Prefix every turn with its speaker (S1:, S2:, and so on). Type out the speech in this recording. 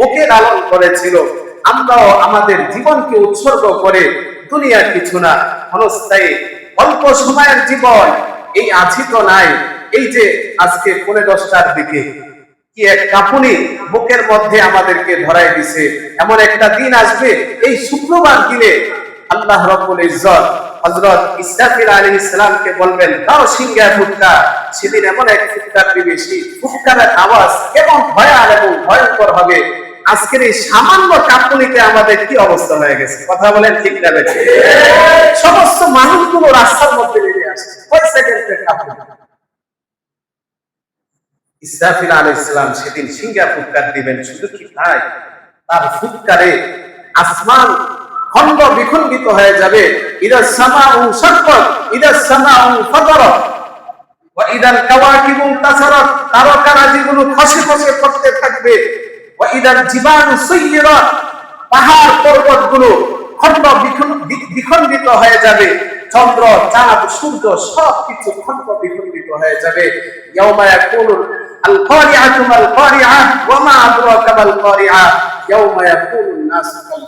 S1: বুকে লালন করেছিল, আমরাও আমাদের জীবনকে উৎসর্গ করে দুনিয়ার কিছু না, ক্ষণস্থায়ী অল্প সময়ের জীবন, এই আছি তো নাই। এই যে আজকে 10:45টার দিকে কি এক কাঁপুনি বুকের মধ্যে আমাদেরকে ধরাই দিছে। এমন একটা দিন আসবে, এই শুক্রবার দিনে আল্লাহ রাব্বুল ইজ্জত হযরত ইসরাফিল আলাইহিস সালামকে বলবেন, দাও সিংহা ফুৎকার। সেদিন এমন এক ফুৎকার দিবে, সেই ফুৎকারের আওয়াজ কেমন ভয়াল এবং ভয়ঙ্কর হবে। আজকের এই সামান্য কাঁপুনিতে আমাদের কি অবস্থা হয়ে গেছে, কথা বলেন ঠিক না বেঠিক? সমস্ত মানুষগুলো রাস্তার মধ্যে নেমে আসছে, কয় সেকেন্ডের কাঁপুনি। ইসরাফিল আলাইহিস সালাম সেদিন সিংহা ফুৎকার দিবেন, শুধু কি তাই, তার ফুৎকারে আসমান খন্ড বিখণ্ডিত হয়ে যাবে। ইদাস সামাউ শাক্কাত, ইদাস সামাউ ফাতারাত, ওয়া ইদাল কাওয়াকিবু তাসারাত, তারকারাজিগুলো খসে খসে পড়তে থাকবে। ওয়া ইদাল জিবালু সুয়িরাত, পাহাড় পর্বতগুলো খন্ড বিখণ্ডিত হয়ে যাবে। চন্দ্র চাঁদ সূর্য সবকিছু খন্ড বিখণ্ডিত হয়ে যাবে। ইয়াউমা ইয়াকুলুল আল কারিআতু মাল কারিআহ ওয়া মা আদরাকা মাল কারিআহ, ইয়াউমা ইয়াকুলুন নাসু কাল